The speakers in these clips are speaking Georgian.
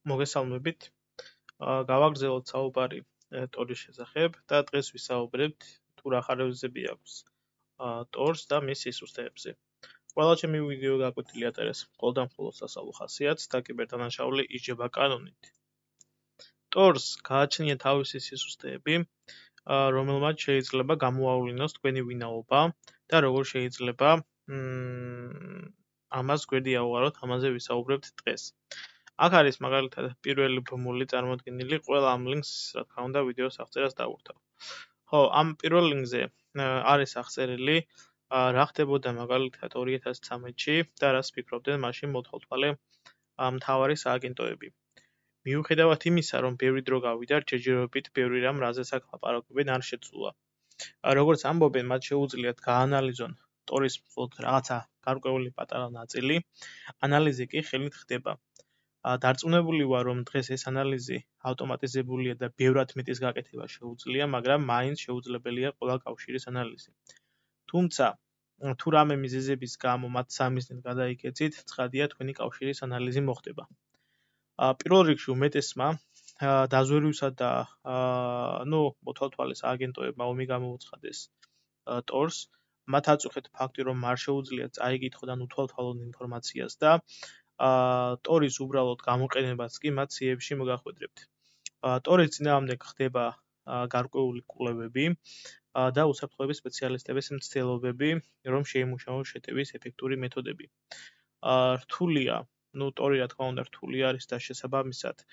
მოგესალმებით. გავაგრძელოთ საუბარი ტორის შესახებ და დღეს ვისაუბრებთ თუ რა ხარებები აქვს ტორს და მის სისუსტეებზე. ყველა ჩემი ვიდეო გაკვეთილი ატერეს მხოლოდ და მხოლოდ სასწავლო ხასიათს და კიბერდანაშაული იჯება კანონით. ტორს გააჩნია თავისი სისუსტეები, რომელმაც შეიძლება გამოავლინოს თქვენი ვინაობა და როგორ შეიძლება ამას გვერდი ავუაროთ, ამაზე ვისაუბრებთ დღეს. აქ არის მაგალითად პირველი ბმული წარმოდგენილი, ყველა ამ ლინკს, რა თქმა უნდა, ვიდეოს აღწერას დავურთავ. ხო, ამ პირველ ლინკზე არის აღწერილი, რა ხდებოდა მაგალითად 2013-ში და რას ფიქრობდნენ მაშინ მოთვალთვალე მთავარი სააგენტოები. მიუხედავად იმისა, რომ ბევრი დრო გავიდა, ჯერჯერობით ბევრი რამ, რაზეც აქ ლაპარაკობენ, არ შეცვლა. როგორც ამბობენ, მათ შეუძლიათ გაანალიზონ ტორის მხოლოდ რაღაცა გარკვეული პატარა ნაწილი, ანალიზი კი ხელით ხდება. დარწმუნებული ვარ, რომ დღეს ეს ანალიზი ავტომატიზებულია და ბევრად მეტის გაკეთება შეუძლია, მაგრამ მაინც შეუძლებელია ყველა კავშირის ანალიზი. თუმცა, თუ რამე მიზეზების გამო მათ სამიზნედ გადაიქეცით, ცხადია თქვენი კავშირის ანალიზი მოხდება. პირველ რიგში უმეტესმა დაზვერვისა და მოთვალთვალე სააგენტოებმა ომი გამოუცხადეს ტორს, მათ აწუხეთ ფაქტი, რომ არ შეუძლიათ წაიკითხონ ან უთვალთვალონ ინფორმაციას და ტორის უბრალოდ გამოყენებას კი მათ სიებში მოგახვედრებთ. ტორის წინააღმდეგ ხდება გარკვეული კვლევები და უსაფრთხოების სპეციალისტების მცდელობები, რომ შეიმუშაოს შეტევის ეფექტური მეთოდები. რთულია, ტორი რა თქმა უნდა რთული არის და შესაბამისად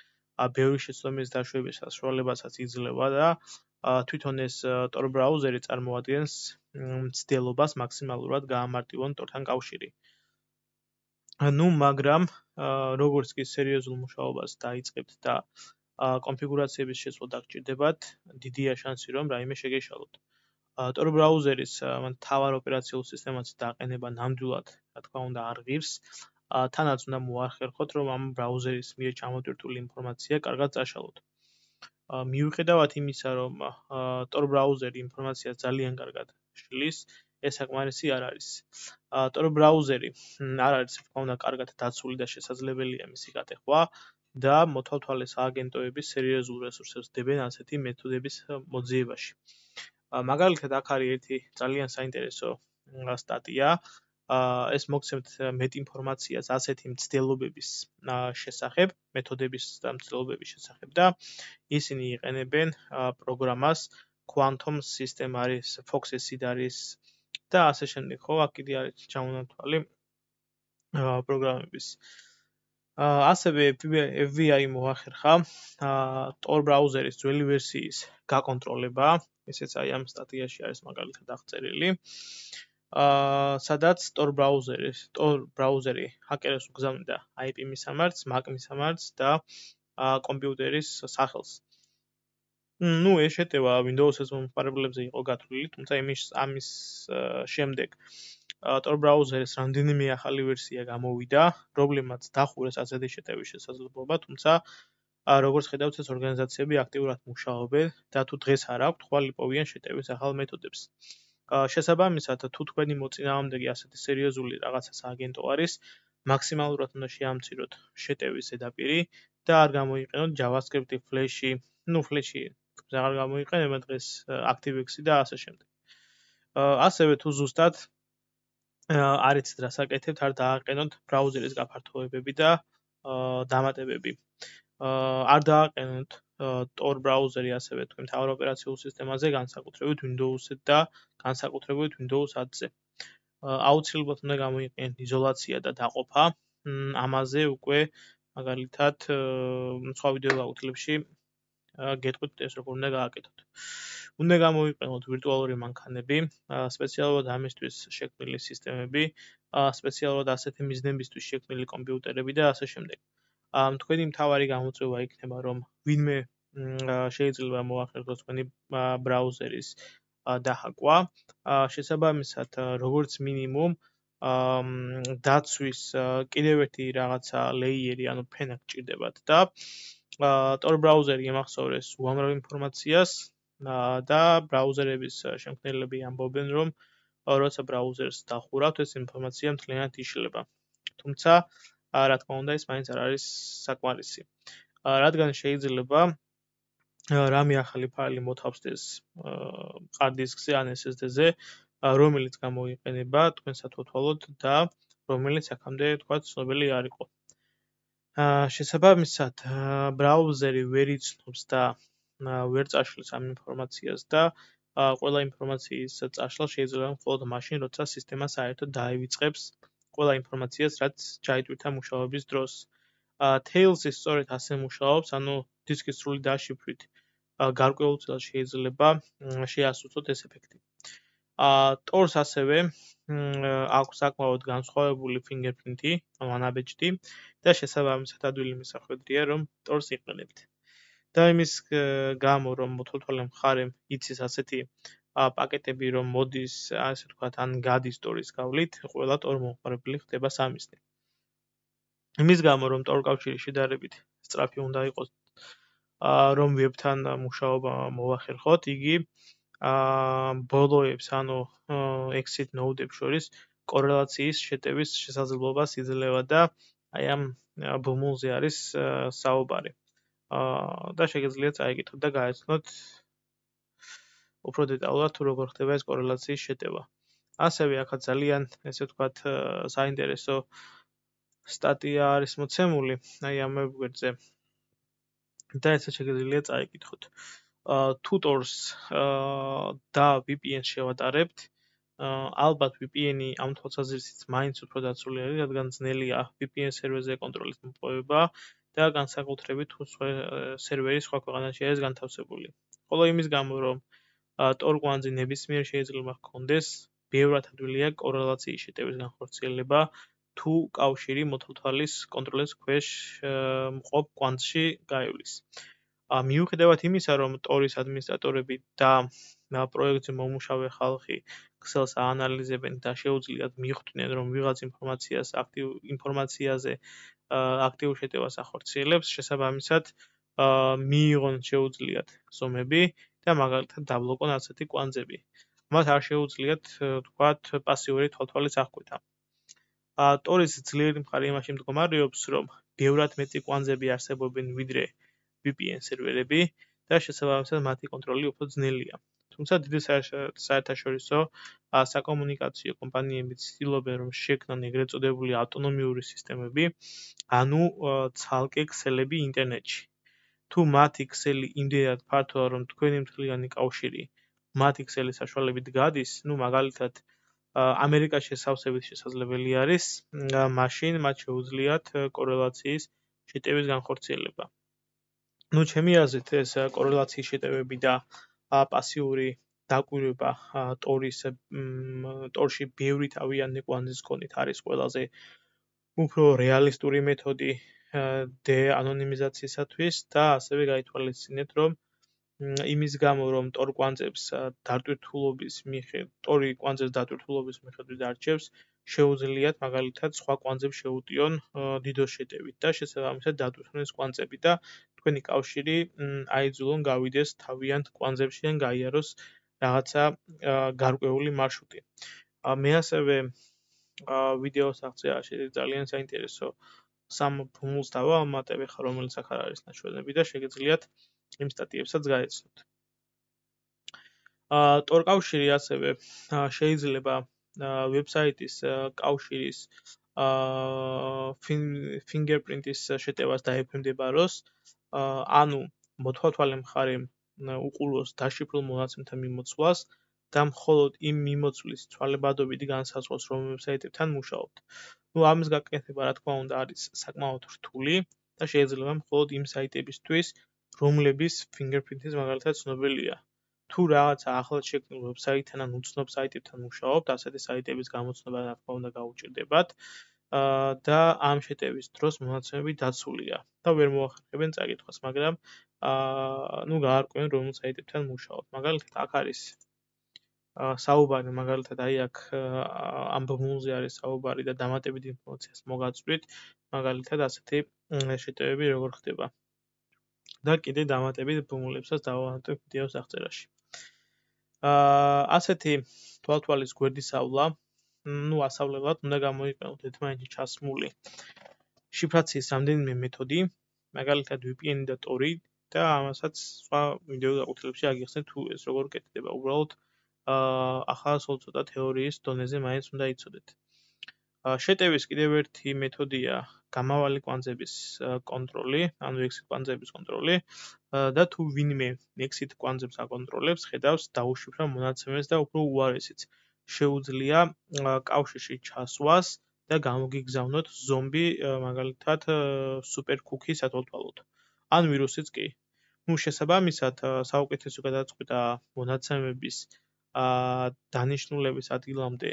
ბევრი შეცდომის დაშვების საშუალებასაც იძლევა და თვითონ ეს tor ბრაუზერი წარმოადგენს მცდელობას მაქსიმალურად გაამარტივონ ტორთან კავშირი. მაგრამ როგორც კი სერიოზულ მუშაობას დაიწყებთ და კონფიგურაციების შეცვლა დაგჭირდებათ, დიდია შანსი, რომ რაიმე შეგეშალოთ. tor ბრაუზერის მთავარ ოპერაციულ სისტემას დაყენება ნამდვილად, რა თქმა უნდა, არ ღირს. თანაც უნდა მოახერხოთ, რომ ამ ბრაუზერის მიერ ჩამოტვირთული ინფორმაცია კარგად წაშალოთ. მიუხედავად იმისა, რომ tor ბრაუზერი ინფორმაციას ძალიან კარგად შლის, ეს საკმარისი არ არის. tor ბრაუზერი არ არის, რა თქმა უნდა, კარგად დაცული და შესაძლებელია მისი გატეხვა და მოთვალთვალე სააგენტოები სერიოზულ რესურსებს დებენ ასეთი მეთოდების მოძიებაში. მაგალითად, აქ არის ერთი ძალიან საინტერესო სტატია. ეს მოგცემთ მეტ ინფორმაციას ასეთი მცდელობების შესახებ, მეთოდების და მცდელობების შესახებ და ისინი იყენებენ პროგრამას Quantum System არის, Foxacid არის და ასე შემდეგ, ხო, აქ კიდე არის ჩამონათვალი პროგრამების. ასევე FBI მოახერხა tor ბრაუზერის ძველი ვერსიის გაკონტროლება, ესეც აი ამ სტატიაში არის მაგალითად აღწერილი. სადაც tor ბრაუზერი ჰაკერებს უგზავნიდა IP მისამართს, MAC მისამართს და კომპიუტერის სახელს. ეს შეტევა Windows-ის მომხმარებლებზე იყო გათვლილი, თუმცა ამის შემდეგ tor ბრაუზერის რამდენიმე ახალი ვერსია გამოვიდა, პრობლემაც დახურეს ასეთი შეტევის შესაძლებლობა, თუმცა როგორც ხედავთ, ეს ორგანიზაციები აქტიურად მუშაობენ და თუ დღეს არ აქვთ, ხვალ იპოვიან შეტევის ახალ მეთოდებს. შესაბამისად, თუ თქვენი მოწინააღმდეგე ასეთი სერიოზული რაღაცა სააგენტო არის, მაქსიმალურად უნდა შეამციროთ შეტევის ზედაპირი და არ გამოიყენოთ JavaScript-ი, Flash-ი, Flash-ი აღარ გამოიყენება დღეს ActiveX-ი და ასე შემდეგ. ასევე თუ ზუსტად არ იცით რას აკეთებთ, არ დააყენოთ ბრაუზერის გაფართოებები და დამატებები. არ დააყენოთ tor ბრაუზერი ასევე თქვენ მთავარ ოპერაციულ სისტემაზე, განსაკუთრებით Windows-ზე და განსაკუთრებით Windows 10-ზე. აუცილებლად უნდა გამოიყენოთ იზოლაცია და დაყოფა. ამაზე უკვე მაგალითად სხვა ვიდეო გაკვეთილებში გეტყვით ეს როგორ უნდა გააკეთოთ. უნდა გამოიყენოთ ვირტუალური მანქანები, სპეციალურად ამისთვის შექმნილი სისტემები, სპეციალურად ასეთი მიზნებისთვის შექმნილი კომპიუტერები და ასე შემდეგ. თქვენი მთავარი გამოწვევა იქნება, რომ ვინმე შეიძლება მოახერხოს თქვენი ბრაუზერის დაჰაკვა. შესაბამისად, როგორც მინიმუმ დაცვის კიდევ ერთი რაღაცა ლეიერი, ანუ ფენა გჭირდებათ და tor ბრაუზერი ემახსოვრეს უამრავ ინფორმაციას და ბრაუზერების შემქმნელები ამბობენ, რომ როცა ბრაუზერს დახურავთ, ეს ინფორმაცია მთლიანად იშლება. თუმცა რა თქმა უნდა, ეს მაინც არ არის საკმარისი. რადგან შეიძლება რამე ახალი ფაილი მოთავსდეს hard disk-ზე ან SSD-ზე, რომელიც გამოიყენება თქვენ სათვალთვალოდ და რომელიც აქამდე თქვა ცნობილი არ იყო. შესაბამისად, ბრაუზერი ვერ იცნობს და ვერ წაშლის ამ ინფორმაციას და ყველა ინფორმაციის წაშლა შეიძლება მხოლოდ მაშინ, როცა სისტემა საერთოდ დაივიწყებს ყველა ინფორმაციას, რაც ჩაიტვირთა მუშაობის დროს. Tails-ი სწორედ ასე მუშაობს, ანუ დისკის სრული დაშიფვრით გარკვეულწილად შეიძლება შეასრულოთ ეს ეფექტი. Tor-ს ასევე აქვს საკმაოდ განსხვავებული fingerprint-ი, ანაბეჭდი და შესაბამისად ადვილი მისახვედრია, რომ Tor-ს იყენებთ. და იმის გამო, რომ მოთვალთვალე მხარემ იცის ასეთი პაკეტები, რომ მოდის, ასე ვთქვათ, ან გადის Tor-ის გავლით, ყველა Tor მომხმარებელი ხდება სამიზნე. იმის გამო, რომ Tor კავშირი შედარებით სწრაფი უნდა იყოს, რომ ვებთან მუშაობა მოვახერხოთ, იგი ბოლოებს, ანუ exit node-ებს შორის კორელაციის შეტევის შესაძლებლობას იძლევა და აი ამ ბმულზე არის საუბარი. და შეგიძლიათ წაიკითხოთ და გაეცნოთ უფრო დეტალურად თუ როგორ ხდება ეს კორელაციის შეტევა. ასევე აქაც ძალიან, ესე ვთქვათ, საინტერესო სტატია არის მოცემული, აი ამ ვებგვერდზე. და ესე შეგიძლიათ წაიკითხოთ. Tutors და VPN-ს შევატარებთ. ალბათ VPN-ი ამ თვალსაზრისით მაინც უფრო დაცული არის, რადგან ძნელია VPN სერვერზე კონტროლის მოპოვება და განსაკუთრებით თუ სერვერი სხვა ქვეყანაში არის განთავსებული. ხოლო იმის გამო, რომ Tor კვანძი ნებისმიერ შეიძლება ჰქონდეს, ბევრად ადვილია კორელაციის შეტევის განხორციელება, თუ კავშირი მოთვალთვალის კონტროლის ქვეშ მყოფ კვანძში გაივლის. მიუხედავად იმისა, რომ Tor-ის ადმინისტრატორები და პროექტზე მომუშავე ხალხი ქსელს აანალიზებენ და შეუძლიათ მიხვდნენ, რომ ვიღაც ინფორმაციაზე აქტიურ შეტევას ახორციელებს, შესაბამისად მიიღონ შეუძლიათ ზომები და მაგალითად დაბლოკონ ასეთი კვანძები. მათ არ შეუძლიათ, ვთქვათ, პასიური თვალთვალის აღკვეთა. Tor-ის ძლიერი მხარე იმაში მდგომარეობს, რომ ბევრად მეტი კვანძები არსებობენ ვიდრე VPN სერვერები და შესაბამისად მათი კონტროლი უფრო ძნელია. თუმცა დიდი საერთაშორისო საკომუნიკაციო კომპანიები ცდილობენ, რომ შექმნან ეგრეთ წოდებული ავტონომიური სისტემები, ანუ ცალკე ქსელები ინტერნეტში. თუ მათი ქსელი იმდენად ფართოა, რომ თქვენი მთლიანი კავშირი მათი ქსელის საშუალებით გადის, მაგალითად ამერიკაში შესავსებით შესაძლებელი არის, მაშინ მათ შეუძლიათ კორელაციის შეტევის განხორციელება. ჩემი აზრით ეს კორელაციის შეტევები და პასიური დაკვირვება Tor-ში ბევრი თავიანთი კვანძის კონით არის ყველაზე უფრო რეალისტური მეთოდი დე-ანონიმიზაციისათვის და ასევე გაითვალისწინეთ, რომ იმის გამო, რომ Tor კვანძებს Tor-ი კვანძებს დატვირთულობის მიხედვით არჩევს, შეუძლიათ მაგალითად სხვა კვანძებს შეუტიონ DDoS შეტევით და შესაბამისად დატვირთონ ეს კვანძები და თქვენი კავშირი აიძულონ გავიდეს თავიანთ კვანძებში ან გაიაროს რაღაცა გარკვეული მარშრუტი. მე ასევე ვიდეოს აღწერაში ძალიან საინტერესო სამ ბმულს დავამატებ, რომელიც აქ არ არის ნაჩვენები და შეგიძლიათ იმ სტატიებსაც გაეცნოთ. Tor კავშირი ასევე შეიძლება ვებსაიტის კავშირის fingerprint-ის შეტევას დაექვემდებაროს, ანუ მოთვალთვალე მხარემ უყუროს დაშიფრულ მონაცემთა მიმოცვლას და მხოლოდ იმ მიმოცვლის ცვალებადობით განსაზღვროს, რომ ვებსაიტებთან მუშაობთ. ამის გაკეთება, რა თქმა უნდა, არის საკმაოდ რთული და შეიძლება მხოლოდ იმ საიტებისთვის, რომლების fingerprint-ის მაგალითად ცნობილია. თუ რაღაცა ახლად შექმნილ ვებსაიტთან ან უცნობ საიტებთან მუშაობთ, ასეთი საიტების გამოცნობა რა თქმა უნდა გაუჭირდებათ და ამ შეტევის დროს მონაცემები დაცულია და ვერ მოახერხებენ წაკითხვას, მაგრამ გაარკვევენ რომელ საიტებთან მუშაობთ. მაგალითად, აქ არის საუბარი, მაგალითად, აი აქ ამ ბმულზე არის საუბარი და დამატებით ინფორმაციას მოგაწვით, მაგალითად, ასეთი შეტევები როგორ ხდება. და კიდე დამატებით ბმულებსაც დავამატებ ვიდეოს აღწერაში. ასეთი თვალთვალის გვერდისავლა, ასავლელად უნდა გამოიყენოთ ერთმანეთში ჩასმული შიფრაციის რამდენიმე მეთოდი, მაგალითად VPN და Tor-ი და ამასაც სხვა ვიდეო გაკვეთილებში აგიხსნით თუ ეს როგორ კეთდება. უბრალოდ ახლა სულ ცოტა თეორიის დონეზე მაინც უნდა იცოდეთ. შეტევის კიდევ ერთი მეთოდია გამავალი კვანძების კონტროლი, ანუ exit კვანძების კონტროლი და თუ ვინმე exit კვანძებს აკონტროლებს, ხედავს დაუშიფრა მონაცემებს და უფრო უარესიც შეუძლია კავშირში ჩასვას და გამოგიგზავნოთ ზომბი, მაგალითად სუპერ კუკი სათვალთვალოდ. ან ვირუსიც კი. ნუ შესაბამისად საუკეთესო გადაწყვეტა მონაცემების დანიშნულების ადგილამდე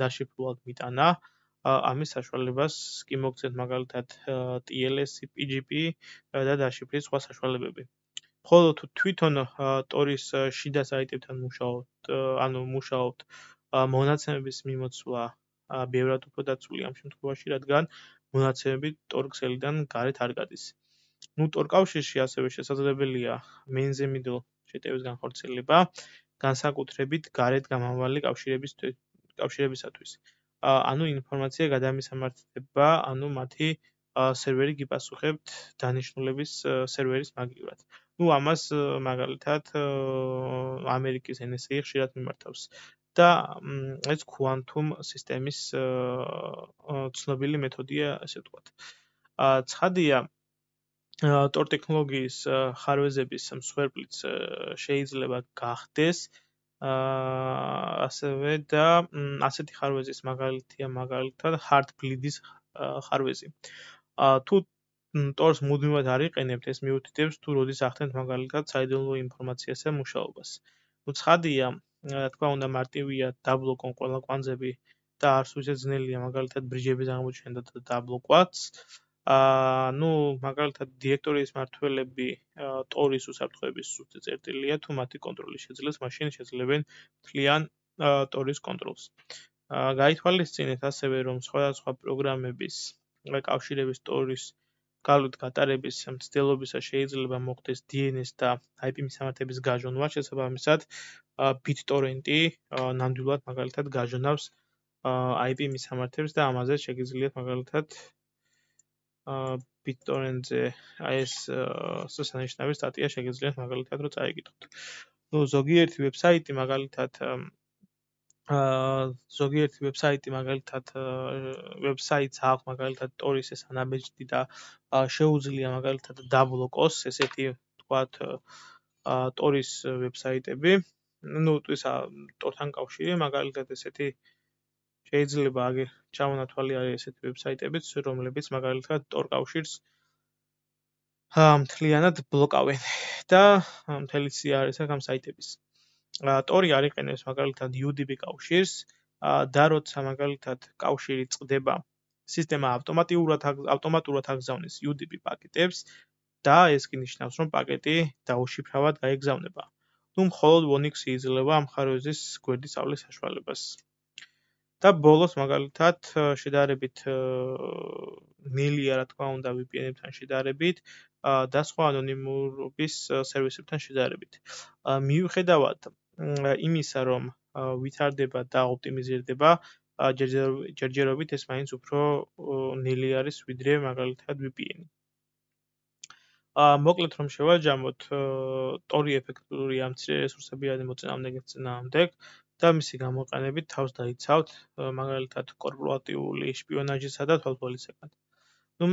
დაშიფრულად მიტანა. ამის საშუალებას კი მოგცეთ მაგალითად TLS, PGP და დაშიფრის სხვა საშუალებები. ხოლო თუ თვითონ Tor-ის შიდა საიტებთან მუშაობთ, ანუ მუშაობთ მონაცემების მიმოცვლა ბევრად უფრო დაცულია ამ შემთხვევაში, რადგან მონაცემები Tor ქსელიდან გარეთ არ გადის. ნუ Tor კავშირში ასევე შესაძლებელია main-ზე middle შეტევის განხორციელება, განსაკუთრებით გარეთ გამავალი კავშირებისათვის. ანუ ინფორმაცია გადამისამართება, ანუ მათი სერვერი გიპასუხებთ დანიშნულების სერვერის მაგივრად. ნუ ამას მაგალითად ამერიკის NSA ხშირად მიმართავს და ეს quantum სისტემის ცნობილი მეთოდია, ასე ვთქვათ. ცხადია, Tor ტექნოლოგიის ხარვეზების მსხვერპლიც შეიძლება გახდეს ასევე და ასეთი ხარვეზის მაგალითია მაგალითად Heartbleed-ის ხარვეზი. თუ Tor-ს მუდმივად არ იყენებთ, ეს მიუთითებს თუ როდის ახდენთ მაგალითად საიდუმლო ინფორმაციასა მუშაობას. ნუ ცხადია, რა თქმა უნდა, მარტივია დაბლოკონ ყველა კვანძები და არც ისე ძნელია მაგალითად ბრიჯების აღმოჩენა და დაბლოკვაც. ნუ მაგალითად დირექტორიის მმართველები Tor-ის უსაფრთხოების სუსტი წერტილია, თუ მათი კონტროლი შეძლეს, მაშინ შეძლებენ მთლიან Tor-ის კონტროლს. გაითვალისწინეთ ასევე, რომ სხვადასხვა პროგრამების კავშირების Tor-ის გავლით გატარების მცდელობისას შეიძლება მოხდეს DNS და IP მისამართების გაჟონვა, შესაბამისად BitTorrent-ი ნამდვილად მაგალითად გაჟონავს IP მისამართებს და ამაზე შეგიძლიათ მაგალითად BitTorrent-ზე ეს შესანიშნავი სტატია შეგიძლიათ მაგალითად რომ წაიკითხოთ. ნუ ზოგიერთი ვებსაიტი მაგალითად ვებსაიტს აქვს მაგალითად Tor-ის ეს ანაბეჭდი და შეუძლია მაგალითად დაბლოკოს ესეთი ვთქვათ Tor-ის ვებსაიტები. ნუ ის Tor-თან კავშირი მაგალითად ესეთი შეიძლება ჩამონათვალი არის ესეთი ვებსაიტებიც, რომლებიც მაგალითად Tor კავშირს მთლიანად ბლოკავენ და მთელი სიარეს აქვს ამ საიტების. Tor-ი არ იყენებს მაგალითად UDP კავშირს და როცა მაგალითად კავშირი წყდება, სისტემა ავტომატურად აგზავნის UDP პაკეტებს და ეს კი ნიშნავს, რომ პაკეტი დაუშიფრავად გაეგზავნება. ნუ მხოლოდ Wonix იძლევა ამ ხარვეზის გვერდის სწავლის საშუალებას. და ბოლოს მაგალითად შედარებით ნელია რა თქმა უნდა VPN-ებთან შედარებით და სხვა ანონიმურობის სერვისებთან შედარებით. მიუხედავად იმისა, რომ ვითარდება და ოპტიმიზირდება, ჯერჯერობით ეს მაინც უფრო ნელი არის ვიდრე მაგალითად VPN-ი. მოკლედ რომ შევაჯამოთ, Tor-ი ეფექტურია მცირე რესურსებიანი მოწინააღმდეგის წინააღმდეგ და მისი გამოყენებით თავს დაიცავთ მაგალითად კორპორატიული შპიონაჟისა და თვალთვალისაგან. ნუ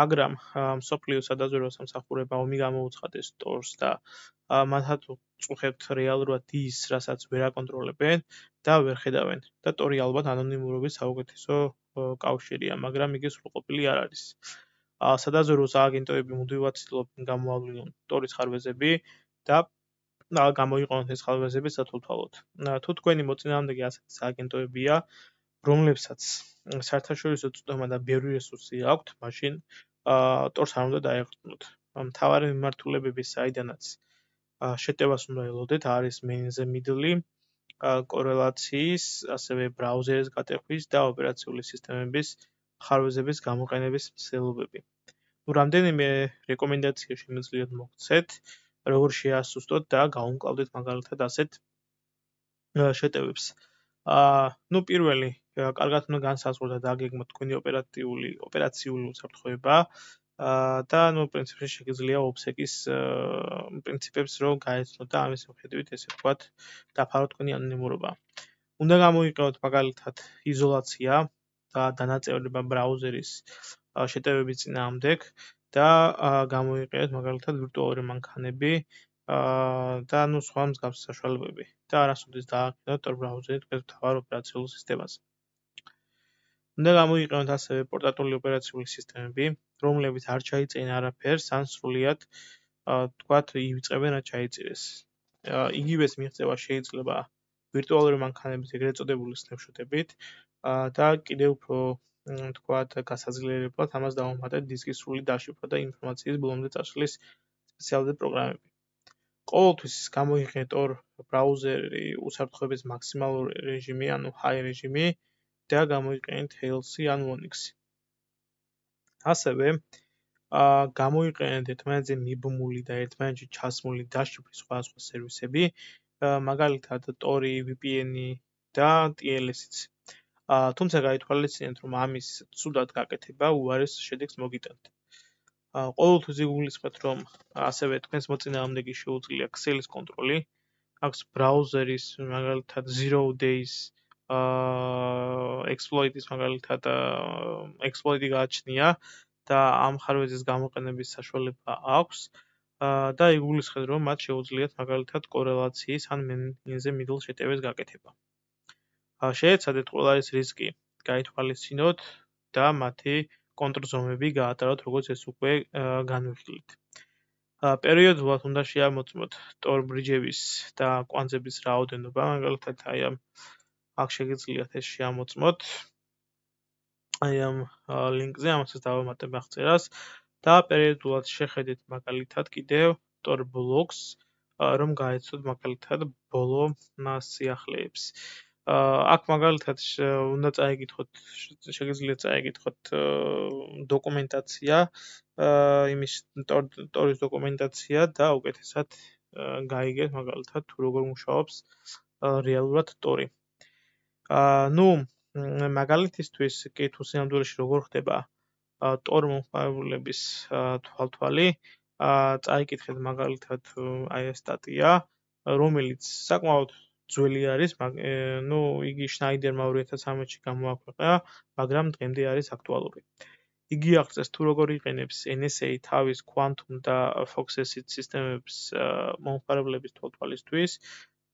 მაგრამ მსოფლიო სადაზვერვო სამსახურებმა ომი გამოუცხადეს Tor-ს და მათაც უწუხებთ რეალურად ის, რასაც ვერ აკონტროლებენ და ვერ ხედავენ და Tor-ი ალბათ ანონიმურობის საუკეთესო კავშირია, მაგრამ იგი სრულყოფილი არ არის. სადაზვერვო სააგენტოები მუდმივად ცდილობენ გამოავლინონ Tor-ის ხარვეზები და გამოიყენოთ ეს ხარვეზები სათვალთვალოდ. თუ თქვენი მოწინააღმდეგე ასეთი სააგენტოებია, რომლებსაც საერთაშორისო წვდომა და ბევრი რესურსი აქვთ, მაშინ Tor-ს არ უნდა დაეყრდნოთ. მთავარი მიმართულებები, საიდანაც შეტევას უნდა ელოდეთ, არის main-ზე middle-ი, კორელაციის, ასევე ბრაუზერის გატეხვის და ოპერაციული სისტემების ხარვეზების გამოყენების მცდელობები. ნუ რამდენიმე რეკომენდაცია შემიძლიათ მოგცეთ, როგორ შეასუსტოთ და გაუმკლავდეთ მაგალითად ასეთ შეტევებს. ნუ პირველი კარგად უნდა განსაზღვროთ და დაგეგმოთ თქვენი ოპერაციული უსაფრთხოება და პრინციპში შეგიძლია OPSEC-ის პრინციპებს რო გაეცნოთ და ამის მიხედვით ესე ვთქვათ დაფაროთ თქვენი ანონიმურობა. უნდა გამოიყენოთ მაგალითად იზოლაცია და დანაწევრება ბრაუზერის შეტევების წინააღმდეგ და გამოიყენოთ მაგალითად ვირტუალური მანქანები და სხვა მსგავსი საშუალებები და არასოდეს დააყენოთ Tor ბრაუზერი თქვენს მთავარ ოპერაციულ სისტემაზე. უნდა გამოიყენოთ ასევე პორტატული ოპერაციული სისტემები, რომლებიც არ ჩაიწერენ არაფერს, ან სრულიად თქვათ ივიწყებენ რა ჩაიწერეს. იგივეს მიღწევა შეიძლება ვირტუალური მანქანების ეგრეთ წოდებული სნეპშოტებით და კიდევ უფრო თქვათ გასაძლიერებლად ამას დავუმატეთ დისკის სრული დაშიფრვა და ინფორმაციის ბოლომდე წასვლის სპეციალური პროგრამები. ყოველთვის გამოიყენეთ Tor ბრაუზერი უსაფრთხოების მაქსიმალური რეჟიმი, ანუ high რეჟიმი და გამოიყენეთ HLC ან Onyx-ი. ასევე გამოიყენეთ ერთმანეთზე მიბმული და ერთმანეთში ჩასმული დაშიფვრის სხვადასხვა სერვისები, მაგალითად Tor-ი, VPN-ი და TLS-იც. თუმცა გაითვალისწინეთ, რომ ამის ცუდად გაკეთება უარეს შედეგს მოგიტანთ. ყოველთვის იგულისხმეთ, რომ ასევე თქვენს მოწინააღმდეგეს შეუძლია ქსელის კონტროლი, აქვს ბრაუზერის მაგალითად 0 days exploit-ის მაგალითად exploit-ი გააჩნია და ამ ხარვეზის გამოყენების საშუალება აქვს და იგულისხმეთ, რომ მათ შეუძლიათ მაგალითად კორელაციის ან man-in-the middle შეტევის გაკეთება. შეეცადეთ ყველა ეს რისკი გაითვალისწინოთ და მათი კონტრზომები გაატაროთ, როგორც ეს უკვე განვიხილეთ. პერიოდულად უნდა შეამოწმოთ Tor ბრიჯების და კვანძების რაოდენობა, მაგალითად აქ შეგიძლიათ ეს შეამოწმოთ. ამ ლინკზე ამასაც დავამატებ აღწერას და პერიოდულად შეხედეთ მაგალითად კიდევ Tor blocks, რომ გაეცნოთ მაგალითად ბოლო სიახლეებს. აქ მაგალითად უნდა წაიკითხოთ, შეგიძლიათ წაიკითხოთ დოკუმენტაცია, იმის Tor-ის დოკუმენტაცია და უკეთესად გაიგეთ მაგალითად თუ როგორ მუშაობს რეალურად Tor-ი. მაგალითისთვის კი თუ სინამდვილეში როგორ ხდება Tor მომხმარებლების თვალთვალი, წაიკითხეთ მაგალითად აი ეს სტატია, რომელიც საკმაოდ ძველი არის, იგი შნაიდერმა 2013-ში გამოაქვეყნა, მაგრამ დღემდე არის აქტუალური. იგი აღწერს თუ როგორ იყენებს NSA თავის Quantum და Foxes სისტემების მომხმარებლების თვალთვალისთვის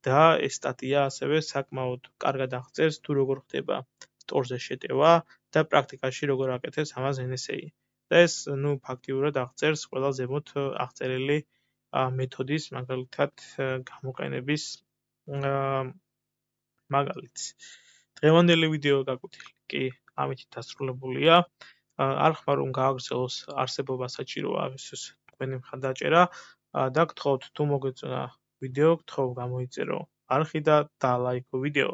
და ეს სტატია ასევე საკმაოდ კარგად აღწერს თუ როგორ ხდება Tor-ზე შეტევა და პრაქტიკაში როგორ აკეთებს ამას NSA. და ეს ფაქტიურად აღწერს ყველა ზემოთ აღწერილი მეთოდის მაგალითად გამოყენების მაგალითს. დღევანდელი ვიდეო გაკვეთილი კი ამით დასრულებულია. არ ხმარ რომ გააგრძელოს არსებობა საჭიროა ეს თქვენი მხარდაჭერა და გთხოვთ თუ მოგეწონა ვიდეო, გთხოვ გამოიწერო არხი და დაალაიქო ვიდეო.